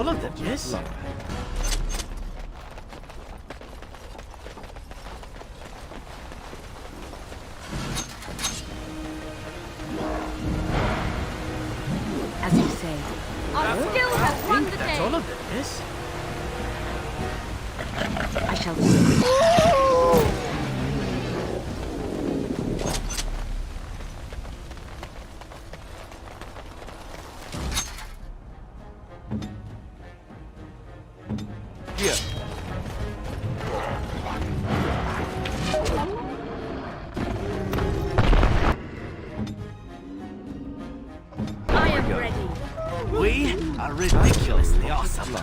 all of them, yes? As you say. Our skill has won the That's day. all of them, yes? I shall do it. Here. I am ready. We are ridiculously awesome.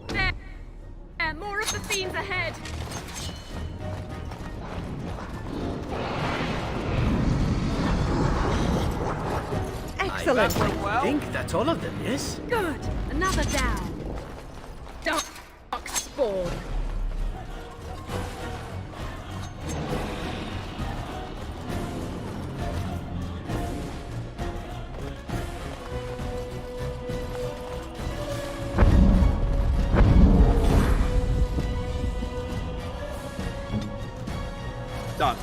There, more of the fiends ahead. Excellent. I think that's all of them, yes? Good. Another down. Dark spawn. Done.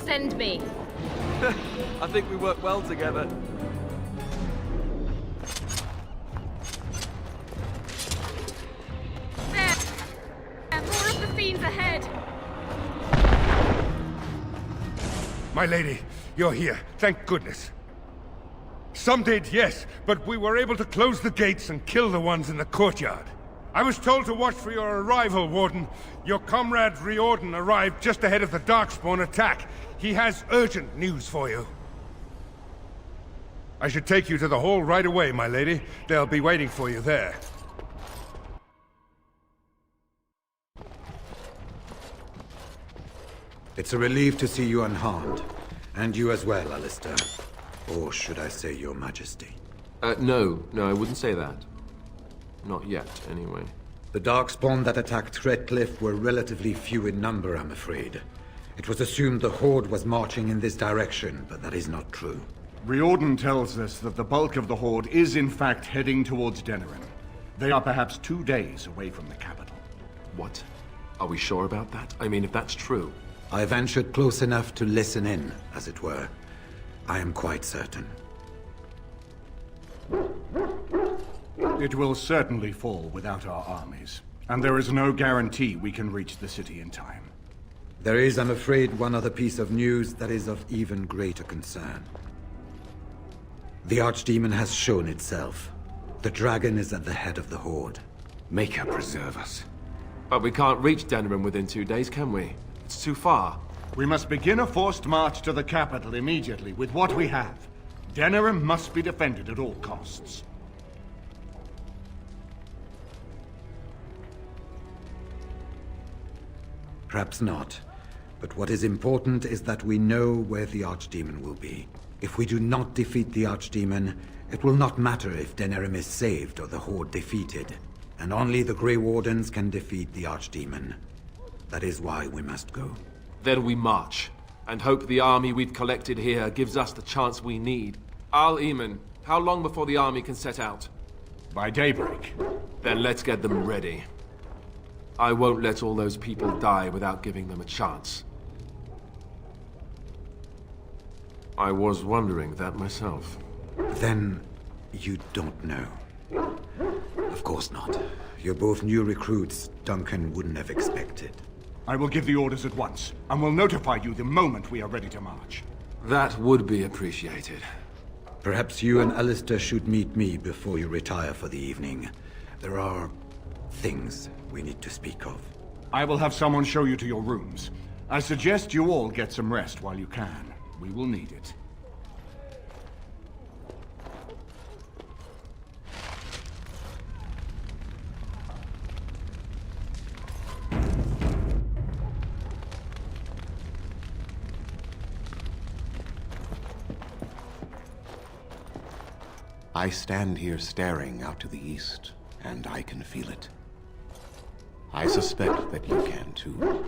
Send me. I think we work well together. There, more of the fiends ahead. My lady, you're here. Thank goodness. Some did, yes, but we were able to close the gates and kill the ones in the courtyard. I was told to watch for your arrival, Warden. Your comrade Riordan arrived just ahead of the Darkspawn attack. He has urgent news for you. I should take you to the hall right away, my lady. They'll be waiting for you there. It's a relief to see you unharmed. And you as well, Alistair. Or should I say your majesty? No, I wouldn't say that. Not yet, anyway. The Darkspawn that attacked Redcliffe were relatively few in number, I'm afraid. It was assumed the Horde was marching in this direction, but that is not true. Riordan tells us that the bulk of the Horde is in fact heading towards Denerim. They are perhaps 2 days away from the capital. What? Are we sure about that? I mean, if that's true... I ventured close enough to listen in, as it were. I am quite certain. It will certainly fall without our armies, and there is no guarantee we can reach the city in time. There is, I'm afraid, one other piece of news that is of even greater concern. The Archdemon has shown itself. The dragon is at the head of the Horde. May her preserve us. But we can't reach Denerim within 2 days, can we? It's too far. We must begin a forced march to the capital immediately with what we have. Denerim must be defended at all costs. Perhaps not. But what is important is that we know where the Archdemon will be. If we do not defeat the Archdemon, it will not matter if Denerim is saved or the Horde defeated. And only the Grey Wardens can defeat the Archdemon. That is why we must go. Then we march, and hope the army we've collected here gives us the chance we need. Al-Eamon, how long before the army can set out? By daybreak. Then let's get them ready. I won't let all those people die without giving them a chance. I was wondering that myself. Then you don't know. Of course not. You're both new recruits Duncan wouldn't have expected. I will give the orders at once, and will notify you the moment we are ready to march. That would be appreciated. Perhaps you and Alistair should meet me before you retire for the evening. There are things we need to speak of. I will have someone show you to your rooms. I suggest you all get some rest while you can. We will need it. I stand here staring out to the east, and I can feel it. I suspect that you can too.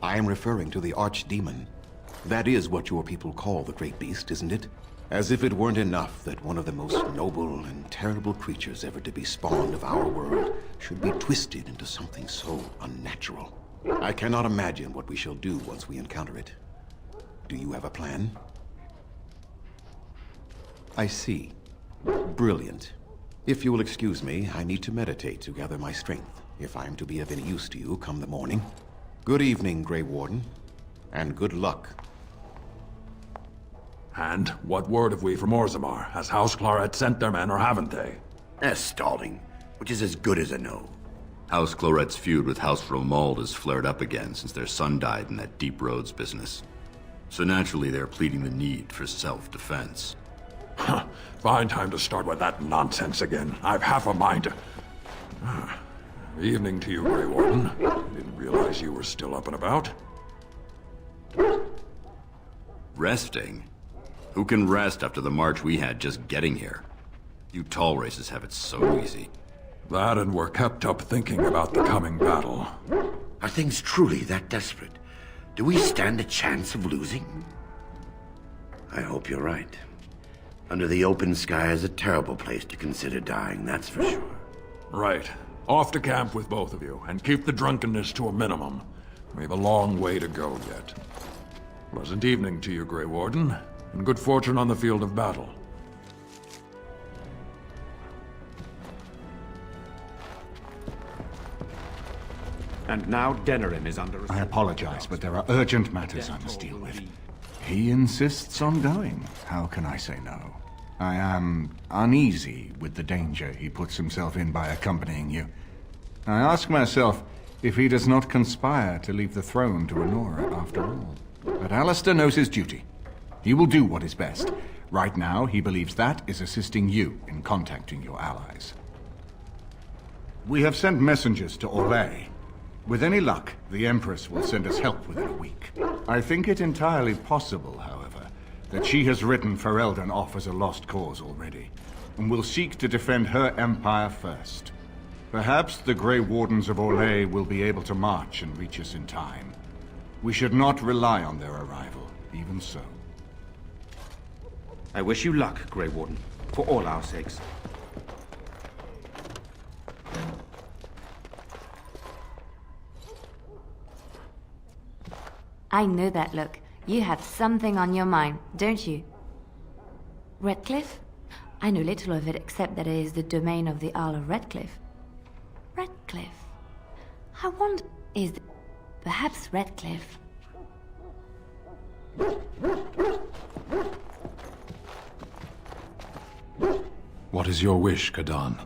I am referring to the Archdemon. That is what your people call the Great Beast, isn't it? As if it weren't enough that one of the most noble and terrible creatures ever to be spawned of our world should be twisted into something so unnatural. I cannot imagine what we shall do once we encounter it. Do you have a plan? I see. Brilliant. If you will excuse me, I need to meditate to gather my strength, if I am to be of any use to you come the morning. Good evening, Grey Warden, and good luck. And what word have we from Orzammar? Has House Claret sent their men, or haven't they? Stalling, which is as good as a no. House Claret's feud with House Romuald has flared up again since their son died in that Deep Roads business. So naturally they're pleading the need for self-defense. Fine time to start with that nonsense again. I've half a mind to... Evening to you, Grey Warden. Didn't realize you were still up and about. Resting? Who can rest after the march we had just getting here? You tall races have it so easy. That, and we're kept up thinking about the coming battle. Are things truly that desperate? Do we stand a chance of losing? I hope you're right. Under the open sky is a terrible place to consider dying, that's for sure. Right. Off to camp with both of you, and keep the drunkenness to a minimum. We have a long way to go yet. Pleasant evening to you, Grey Warden, and good fortune on the field of battle. And now Denerim is under... I apologize, but there are urgent matters I must deal with. He insists on going. How can I say no? I am uneasy with the danger he puts himself in by accompanying you. I ask myself if he does not conspire to leave the throne to Honora after all. But Alistair knows his duty. He will do what is best. Right now, he believes that is assisting you in contacting your allies. We have sent messengers to Orlais. With any luck, the Empress will send us help within a week. I think it entirely possible, however, that she has written Ferelden off as a lost cause already, and will seek to defend her empire first. Perhaps the Grey Wardens of Orlais will be able to march and reach us in time. We should not rely on their arrival, even so. I wish you luck, Grey Warden, for all our sakes. I know that look. You have something on your mind, don't you? Redcliffe? I know little of it except that it is the domain of the Earl of Redcliffe. Redcliffe? I wonder, perhaps Redcliffe? What is your wish, Kadan?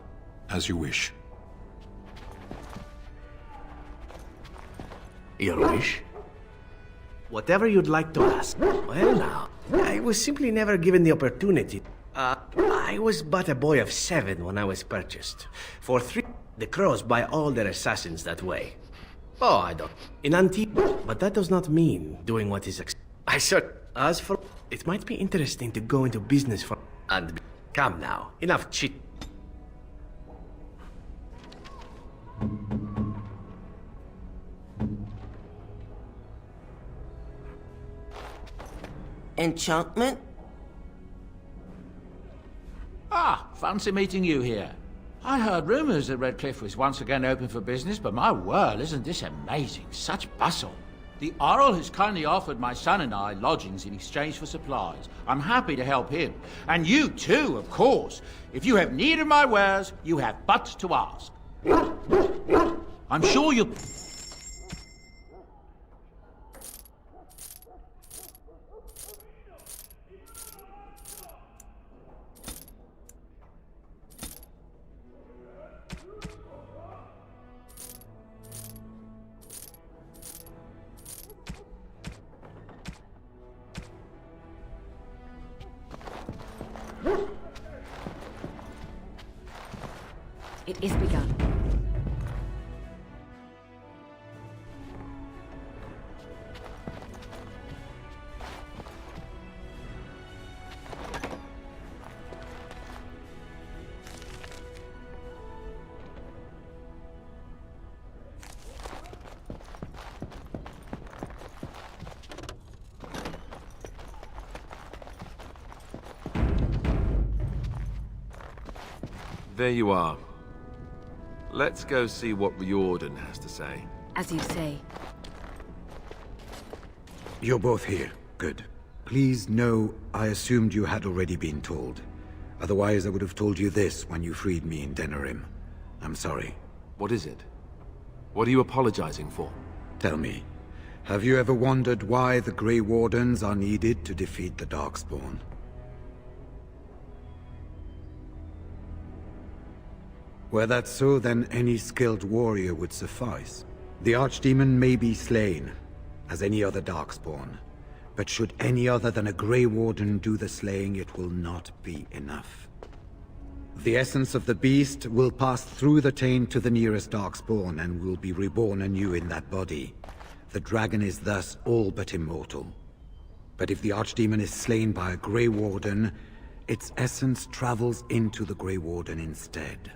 As you wish. Your wish? Whatever you'd like to ask. Well now, I was simply never given the opportunity. I was but a boy of 7 when I was purchased. For 3, the Crows buy all their assassins that way. Oh, I don't... In Antigua, but that does not mean doing what is... As for... It might be interesting to go into business for... And... Come now, enough chit... Enchantment? Ah, fancy meeting you here. I heard rumours that Redcliffe was once again open for business, but my word, isn't this amazing? Such bustle. The Earl has kindly offered my son and I lodgings in exchange for supplies. I'm happy to help him. And you too, of course. If you have need of my wares, you have but to ask. I'm sure you... It is begun. There you are. Let's go see what Riordan has to say. As you say. You're both here. Good. Please know I assumed you had already been told. Otherwise I would have told you this when you freed me in Denerim. I'm sorry. What is it? What are you apologizing for? Tell me, have you ever wondered why the Grey Wardens are needed to defeat the Darkspawn? Were that so, then any skilled warrior would suffice. The Archdemon may be slain, as any other Darkspawn. But should any other than a Grey Warden do the slaying, it will not be enough. The essence of the beast will pass through the taint to the nearest Darkspawn and will be reborn anew in that body. The dragon is thus all but immortal. But if the Archdemon is slain by a Grey Warden, its essence travels into the Grey Warden instead.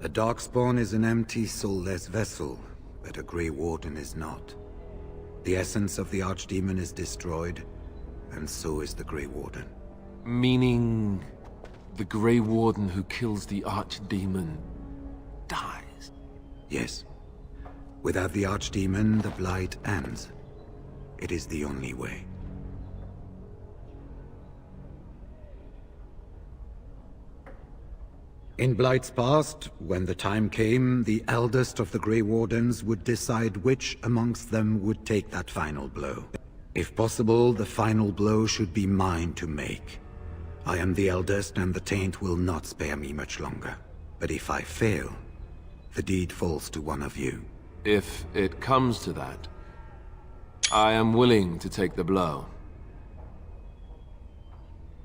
A Darkspawn is an empty, soulless vessel, but a Grey Warden is not. The essence of the Archdemon is destroyed, and so is the Grey Warden. Meaning... the Grey Warden who kills the Archdemon dies? Yes. Without the Archdemon, the Blight ends. It is the only way. In Blight's past, when the time came, the eldest of the Grey Wardens would decide which amongst them would take that final blow. If possible, the final blow should be mine to make. I am the eldest, and the taint will not spare me much longer. But if I fail, the deed falls to one of you. If it comes to that, I am willing to take the blow.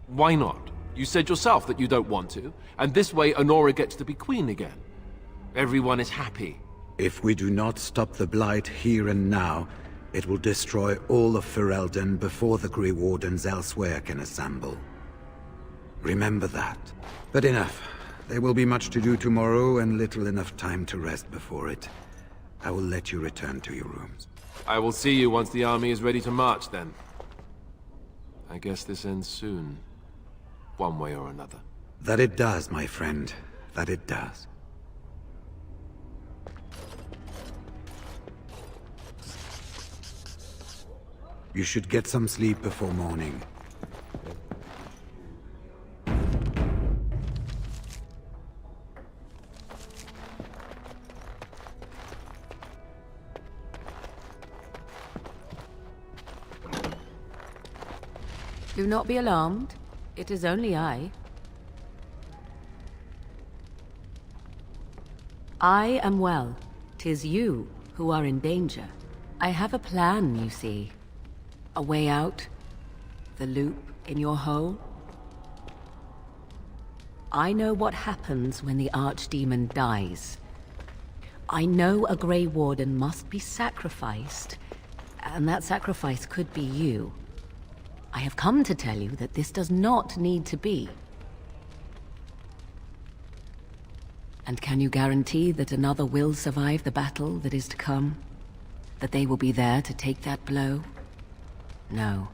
Why not? You said yourself that you don't want to, and this way Honora gets to be queen again. Everyone is happy. If we do not stop the Blight here and now, it will destroy all of Ferelden before the Grey Wardens elsewhere can assemble. Remember that. But enough. There will be much to do tomorrow and little enough time to rest before it. I will let you return to your rooms. I will see you once the army is ready to march then. I guess this ends soon. One way or another. That it does, my friend. That it does. You should get some sleep before morning. Do not be alarmed. It is only I. I am well. 'Tis you who are in danger. I have a plan, you see. A way out. The loop in your hole. I know what happens when the Archdemon dies. I know a Grey Warden must be sacrificed, and that sacrifice could be you. I have come to tell you that this does not need to be. And can you guarantee that another will survive the battle that is to come? That they will be there to take that blow? No,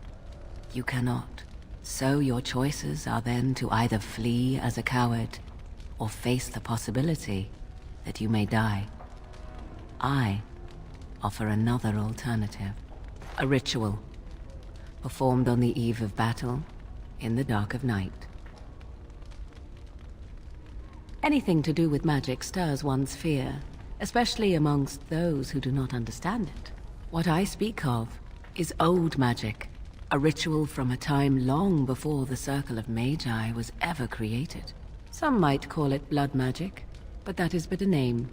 you cannot. So your choices are then to either flee as a coward, or face the possibility that you may die. I offer another alternative. A ritual, performed on the eve of battle, in the dark of night. Anything to do with magic stirs one's fear, especially amongst those who do not understand it. What I speak of is old magic, a ritual from a time long before the Circle of Magi was ever created. Some might call it blood magic, but that is but a name.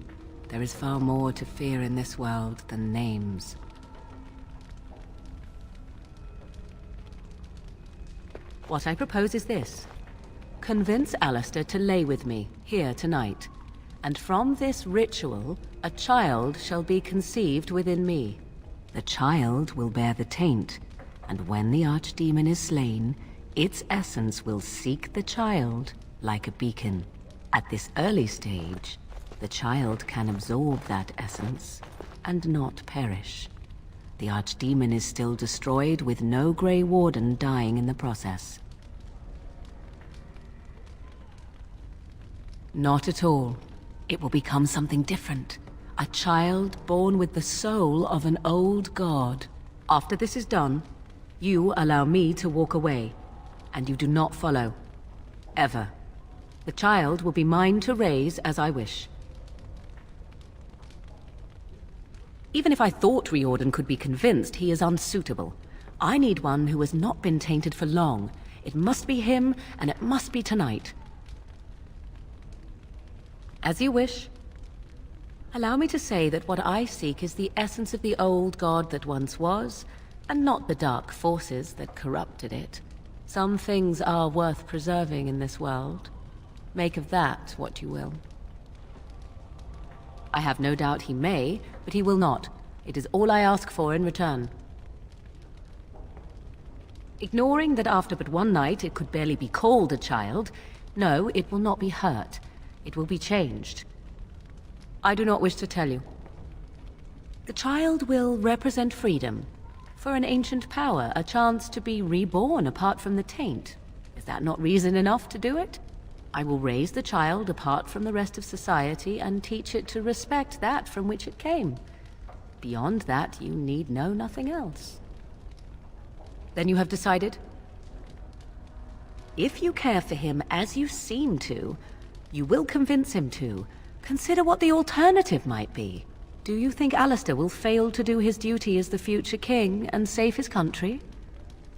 There is far more to fear in this world than names. What I propose is this. Convince Alistair to lay with me, here tonight. And from this ritual, a child shall be conceived within me. The child will bear the taint, and when the archdemon is slain, its essence will seek the child like a beacon. At this early stage, the child can absorb that essence and not perish. The archdemon is still destroyed with no Grey Warden dying in the process. Not at all. It will become something different. A child born with the soul of an old god. After this is done, you allow me to walk away, and you do not follow. Ever. The child will be mine to raise as I wish. Even if I thought Riordan could be convinced, he is unsuitable. I need one who has not been tainted for long. It must be him, and it must be tonight. As you wish. Allow me to say that what I seek is the essence of the old god that once was, and not the dark forces that corrupted it. Some things are worth preserving in this world. Make of that what you will. I have no doubt he may, but he will not. It is all I ask for in return. Ignoring that after but one night it could barely be called a child, no, it will not be hurt. It will be changed. I do not wish to tell you. The child will represent freedom. For an ancient power, a chance to be reborn apart from the taint. Is that not reason enough to do it? I will raise the child apart from the rest of society and teach it to respect that from which it came. Beyond that, you need know nothing else. Then you have decided? If you care for him as you seem to, you will convince him to. Consider what the alternative might be. Do you think Alistair will fail to do his duty as the future king and save his country?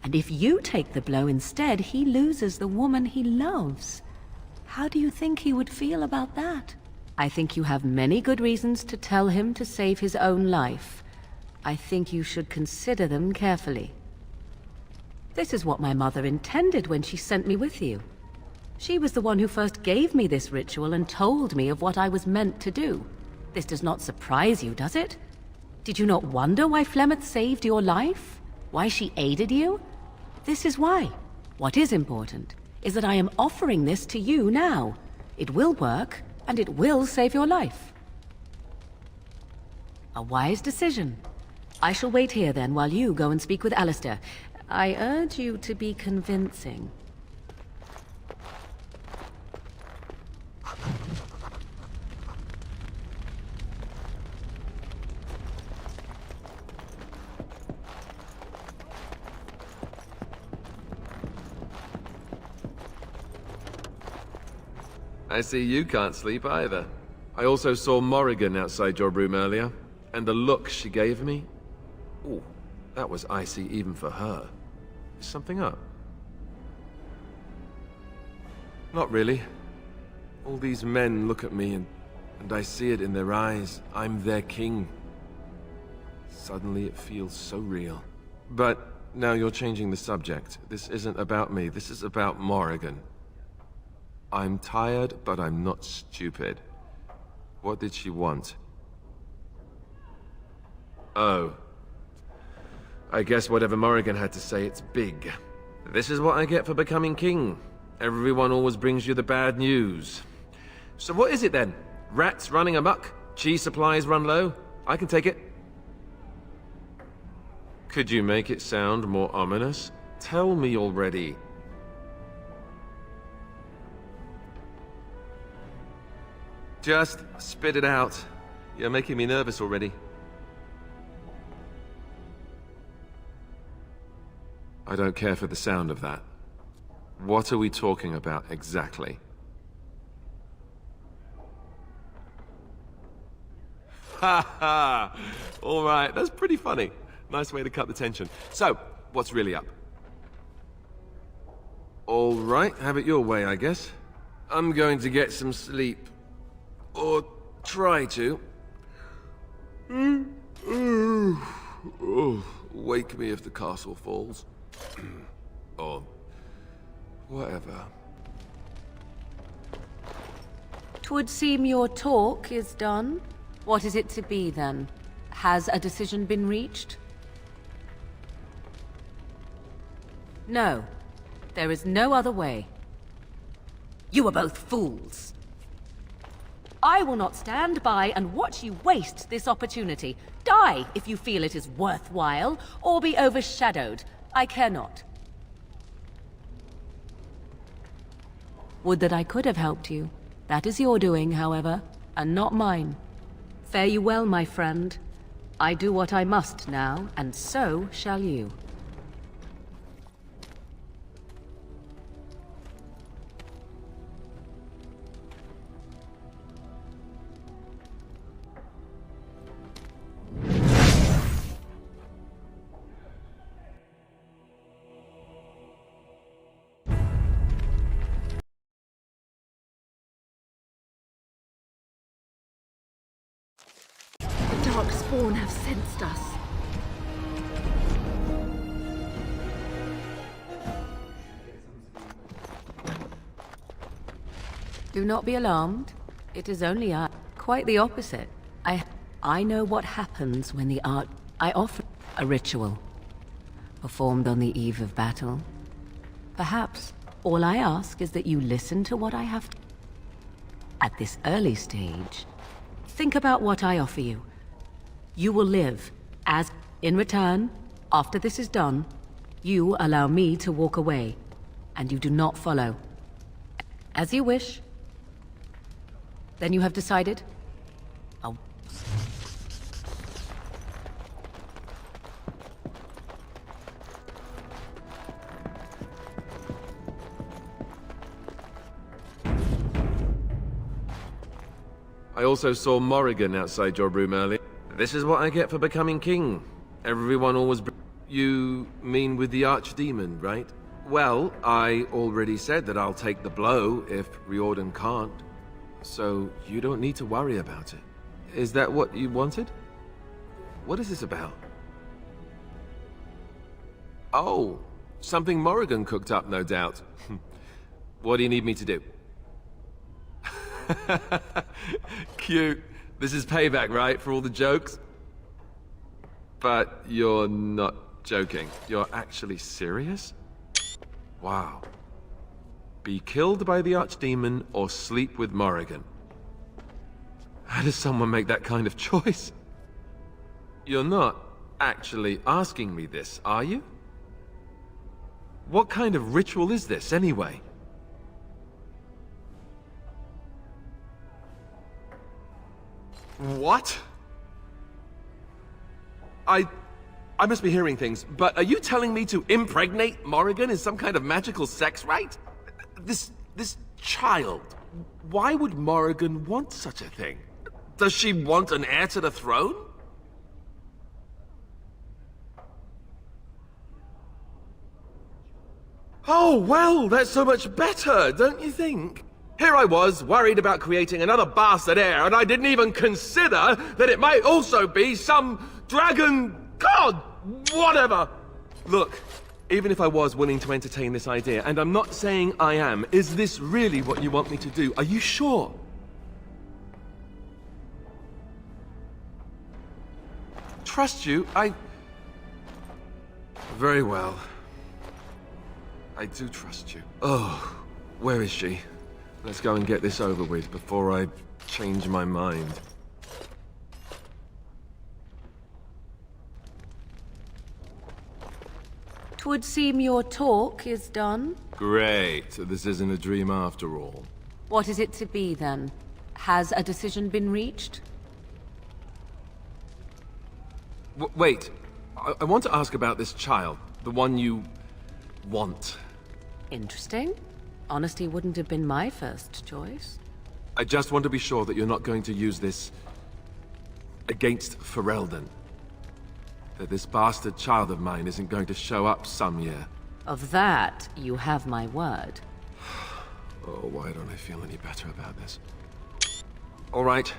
And if you take the blow instead, he loses the woman he loves. How do you think he would feel about that? I think you have many good reasons to tell him to save his own life. I think you should consider them carefully. This is what my mother intended when she sent me with you. She was the one who first gave me this ritual and told me of what I was meant to do. This does not surprise you, does it? Did you not wonder why Flemeth saved your life? Why she aided you? This is why. What is important is that I am offering this to you now. It will work, and it will save your life. A wise decision. I shall wait here then while you go and speak with Alistair. I urge you to be convincing. I see you can't sleep either. I also saw Morrigan outside your room earlier, and the look she gave me. Ooh, that was icy even for her. Is something up? Not really. All these men look at me and I see it in their eyes. I'm their king. Suddenly it feels so real. But now you're changing the subject. This isn't about me. This is about Morrigan. I'm tired, but I'm not stupid. What did she want? Oh. I guess whatever Morrigan had to say, it's big. This is what I get for becoming king. Everyone always brings you the bad news. So what is it then? Rats running amok? Cheese supplies run low? I can take it. Could you make it sound more ominous? Tell me already. Just spit it out. You're making me nervous already. I don't care for the sound of that. What are we talking about exactly? Ha ha! All right, that's pretty funny. Nice way to cut the tension. So, what's really up? All right, have it your way, I guess. I'm going to get some sleep. Or try to. Oh, wake me if the castle falls. Or whatever. 'Twould seem your talk is done. What is it to be, then? Has a decision been reached? No. There is no other way. You are both fools. I will not stand by and watch you waste this opportunity. Die if you feel it is worthwhile, or be overshadowed. I care not. Would that I could have helped you. That is your doing, however, and not mine. Fare you well, my friend. I do what I must now, and so shall you. Darkspawn have sensed us. Do not be alarmed. It is only I. Quite the opposite. I know what happens when the art... I offer a ritual. Performed on the eve of battle. Perhaps all I ask is that you listen to what I have to... At this early stage, think about what I offer you. You will live, as in return, after this is done, you allow me to walk away, and you do not follow. As you wish. Then you have decided? Oh. I also saw Morrigan outside your room earlier. This is what I get for becoming king. Everyone always... You mean with the archdemon, right? Well, I already said that I'll take the blow if Riordan can't. So you don't need to worry about it. Is that what you wanted? What is this about? Oh, something Morrigan cooked up, no doubt. What do you need me to do? Cute. This is payback, right, for all the jokes? But you're not joking. You're actually serious? Wow. Be killed by the archdemon or sleep with Morrigan. How does someone make that kind of choice? You're not actually asking me this, are you? What kind of ritual is this, anyway? What? I must be hearing things, but are you telling me to impregnate Morrigan is some kind of magical sex rite? This child, why would Morrigan want such a thing? Does she want an heir to the throne? Oh, well, that's so much better, don't you think? Here I was, worried about creating another bastard heir, and I didn't even consider that it might also be some dragon god, whatever. Look, even if I was willing to entertain this idea, and I'm not saying I am, is this really what you want me to do? Are you sure? Trust you, Very well. I do trust you. Oh, where is she? Let's go and get this over with before I change my mind. Twould seem your talk is done. Great. So this isn't a dream after all. What is it to be, then? Has a decision been reached? Wait. I want to ask about this child. The one you... want. Interesting. Honesty wouldn't have been my first choice. I just want to be sure that you're not going to use this... against Ferelden. That this bastard child of mine isn't going to show up some year. Of that, you have my word. Oh, why don't I feel any better about this? All right.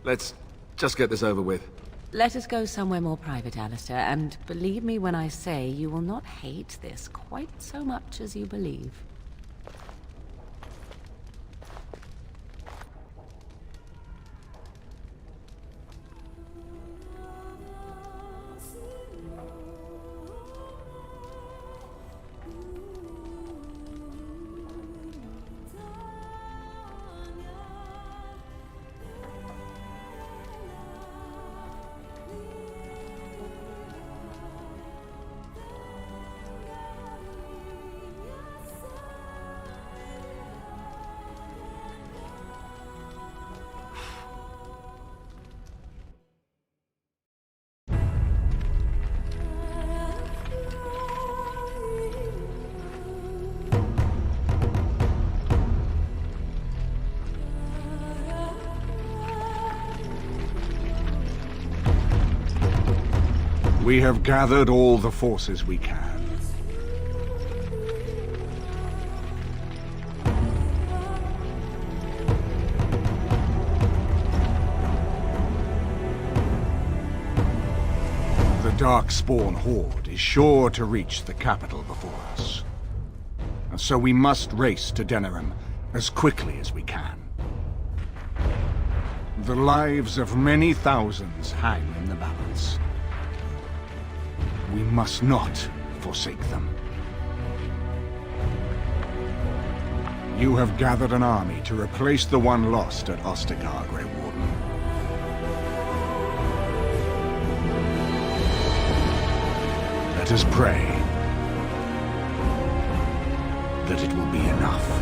Let's just get this over with. Let us go somewhere more private, Alistair, and believe me when I say you will not hate this quite so much as you believe. We have gathered all the forces we can. The Darkspawn Horde is sure to reach the capital before us. So we must race to Denerim as quickly as we can. The lives of many thousands hang in the balance. We must not forsake them. You have gathered an army to replace the one lost at Ostagar, Grey Warden. Let us pray that it will be enough.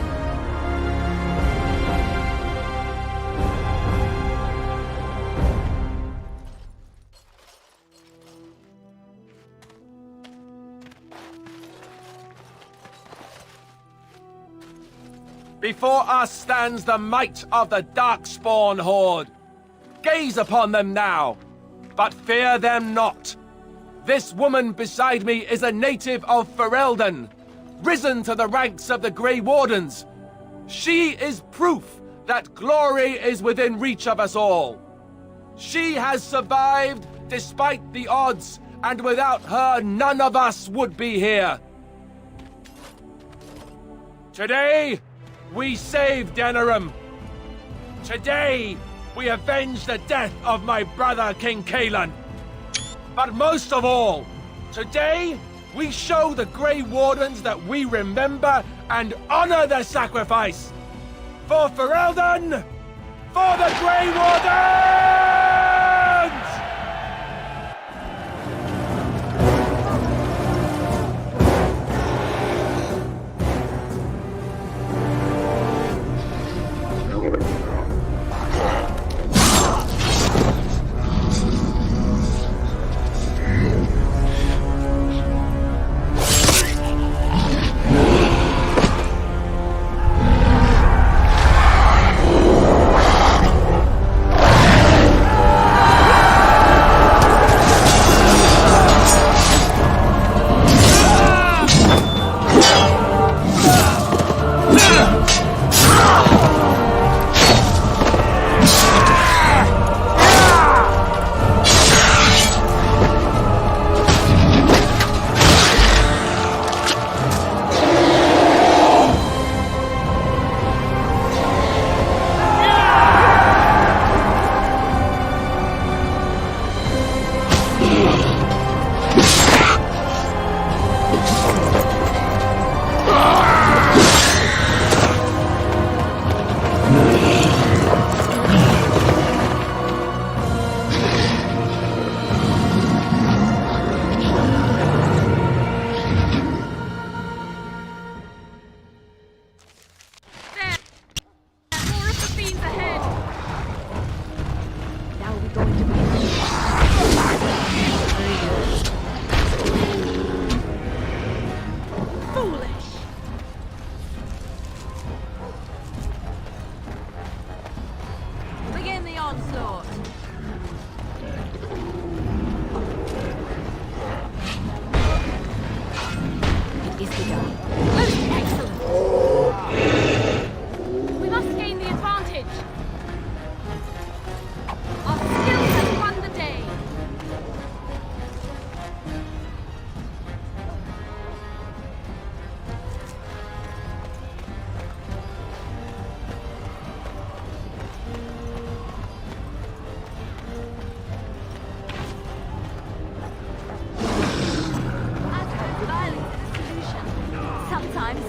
Before us stands the might of the Darkspawn Horde. Gaze upon them now, but fear them not. This woman beside me is a native of Ferelden, risen to the ranks of the Grey Wardens. She is proof that glory is within reach of us all. She has survived despite the odds, and without her, none of us would be here. Today, we save Denerim. Today, we avenge the death of my brother, King Kaelan. But most of all, today, we show the Grey Wardens that we remember and honor their sacrifice. For Ferelden, for the Grey Wardens! onslaught! It is begun. Most excellent! We must gain the advantage! Our skill has won the day! Violence is a solution. Sometimes.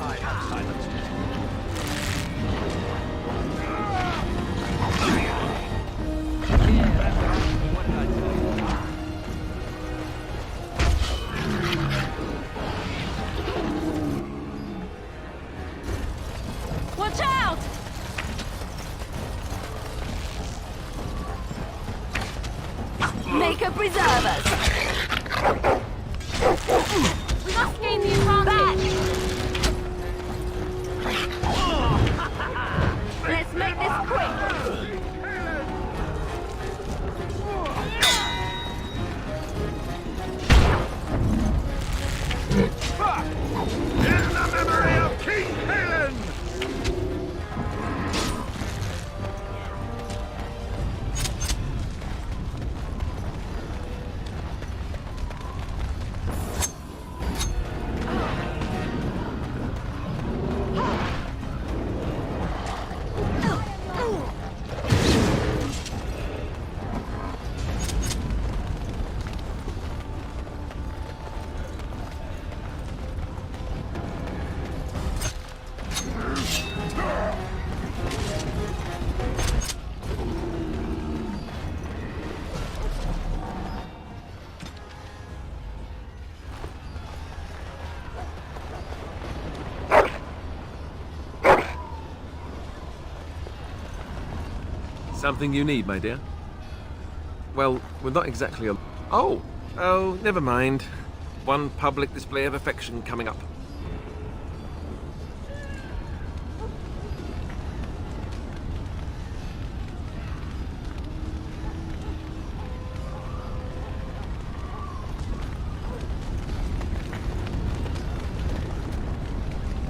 Watch out! Maker preserve us. We must gain the advantage! Let's make this quick. In the memory of King Helen! Something you need, my dear? Well, we're not exactly a... Oh! Oh, never mind. One public display of affection coming up.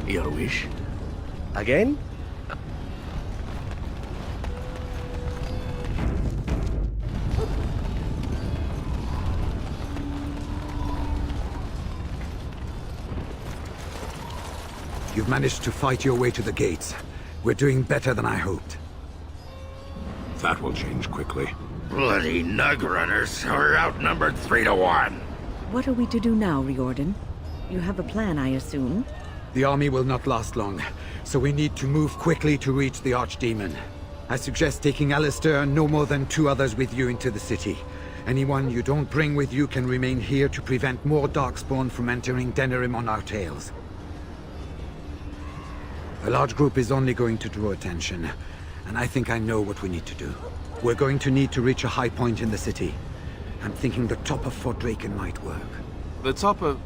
Your wish? Again? You've managed to fight your way to the gates. We're doing better than I hoped. That will change quickly. Bloody nug runners are outnumbered 3 to 1. What are we to do now, Riordan? You have a plan, I assume? The army will not last long, so we need to move quickly to reach the Archdemon. I suggest taking Alistair and no more than 2 others with you into the city. Anyone you don't bring with you can remain here to prevent more Darkspawn from entering Denerim on our tails. A large group is only going to draw attention, and I think I know what we need to do. We're going to need to reach a high point in the city. I'm thinking the top of Fort Draken might work. The top of...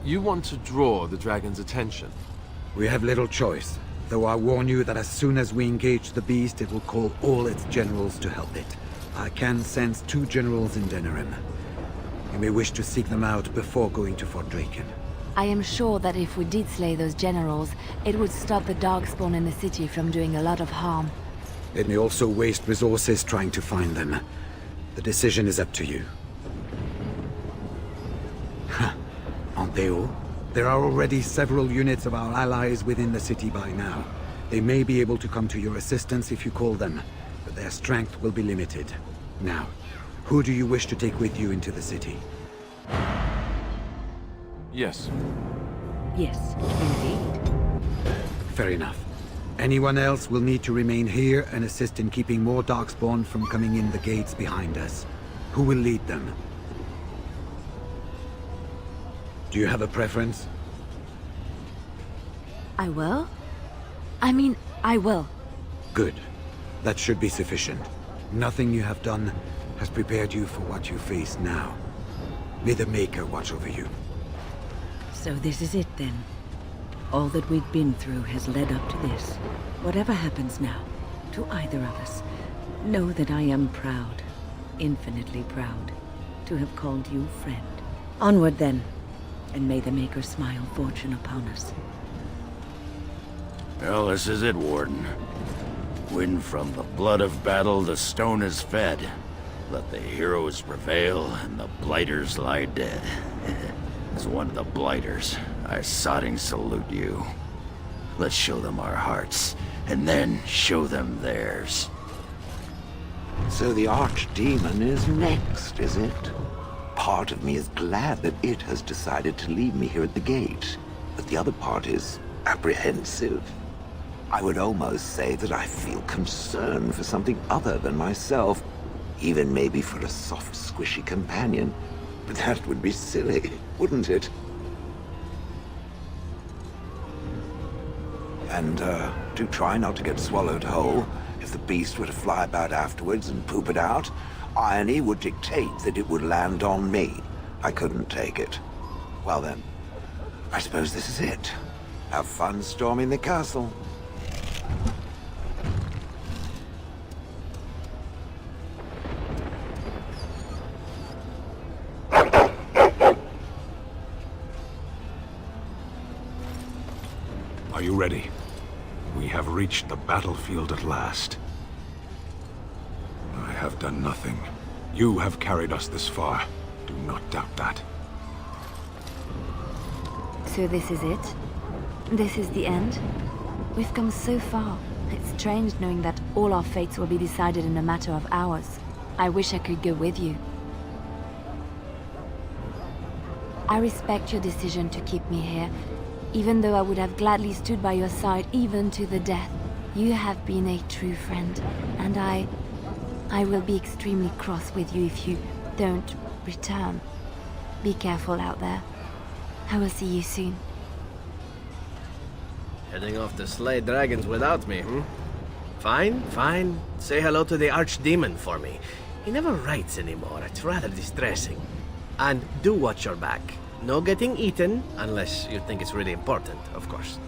You want to draw the dragon's attention? We have little choice, though I warn you that as soon as we engage the beast, it will call all its generals to help it. I can sense 2 generals in Denerim. You may wish to seek them out before going to Fort Draken. I am sure that if we did slay those generals, it would stop the Darkspawn in the city from doing a lot of harm. It may also waste resources trying to find them. The decision is up to you. Aren't they all? There are already several units of our allies within the city by now. They may be able to come to your assistance if you call them, but their strength will be limited. Now, who do you wish to take with you into the city? Yes. Yes, indeed. Fair enough. Anyone else will need to remain here and assist in keeping more Darkspawn from coming in the gates behind us. Who will lead them? Do you have a preference? I will? I will. Good. That should be sufficient. Nothing you have done has prepared you for what you face now. May the Maker watch over you. So this is it then. All that we've been through has led up to this. Whatever happens now, to either of us, Know that I am proud, infinitely proud, to have called you friend. Onward then, and may the Maker smile fortune upon us. Well, this is it, Warden. When from the blood of battle the stone is fed, let the heroes prevail and the blighters lie dead. As one of the blighters, I sodding salute you. Let's show them our hearts, and then show them theirs. So the Archdemon is next, is it? Part of me is glad that it has decided to leave me here at the gate, but the other part is apprehensive. I would almost say that I feel concern for something other than myself, even maybe for a soft, squishy companion. But that would be silly, wouldn't it? And, do try not to get swallowed whole. If the beast were to fly about afterwards and poop it out, irony would dictate that it would land on me. I couldn't take it. Well then, I suppose this is it. Have fun storming the castle. Are you ready? We have reached the battlefield at last. I have done nothing. You have carried us this far. Do not doubt that. So this is it? This is the end? We've come so far. It's strange knowing that all our fates will be decided in a matter of hours. I wish I could go with you. I respect your decision to keep me here, even though I would have gladly stood by your side even to the death. You have been a true friend, and I will be extremely cross with you if you don't return. Be careful out there. I will see you soon. Heading off to slay dragons without me, hmm? Fine, fine. Say hello to the Archdemon for me. He never writes anymore. It's rather distressing. And do watch your back. No getting eaten, unless you think it's really important, of course.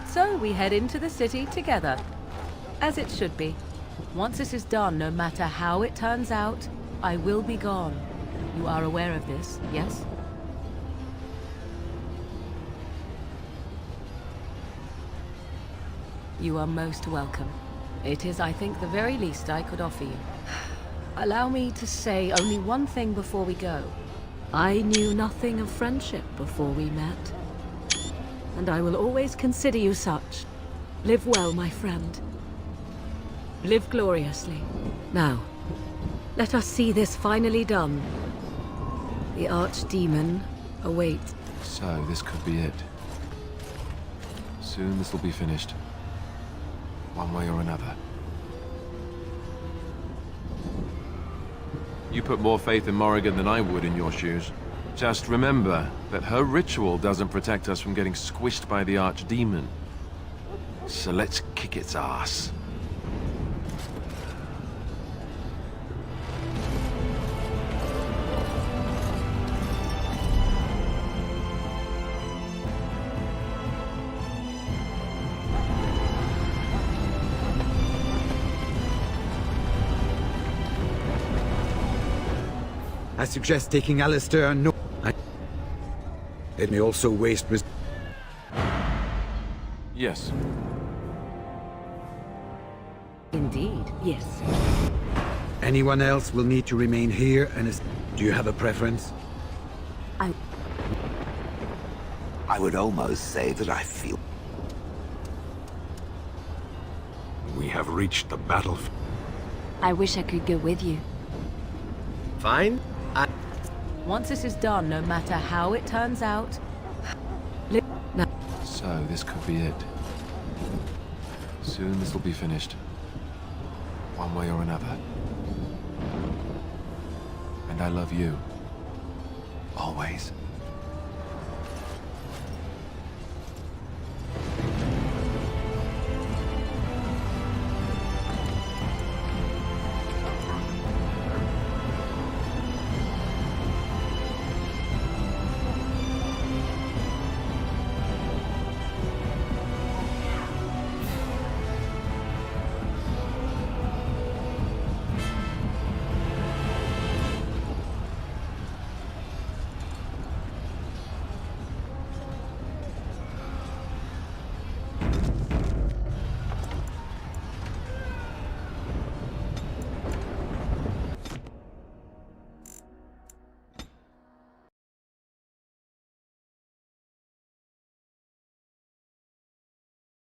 So we head into the city together. As it should be. Once this is done, no matter how it turns out, I will be gone. You are aware of this, yes? You are most welcome. It is, I think, the very least I could offer you. Allow me to say only one thing before we go. I knew nothing of friendship before we met. And I will always consider you such. Live well, my friend. Live gloriously. Now, let us see this finally done. The Archdemon awaits. So, this could be it. Soon this will be finished. One way or another. You put more faith in Morrigan than I would in your shoes. Just remember that her ritual doesn't protect us from getting squished by the Archdemon. So let's kick its ass. I suggest taking Alistair and It may also waste Yes. Indeed, yes. Anyone else will need to remain here and do you have a preference? I would almost say that I feel... We have reached the battlefield. I wish I could go with you. Fine. Once this is done, no matter how it turns out... So, this could be it. Soon this will be finished. One way or another. And I love you. Always.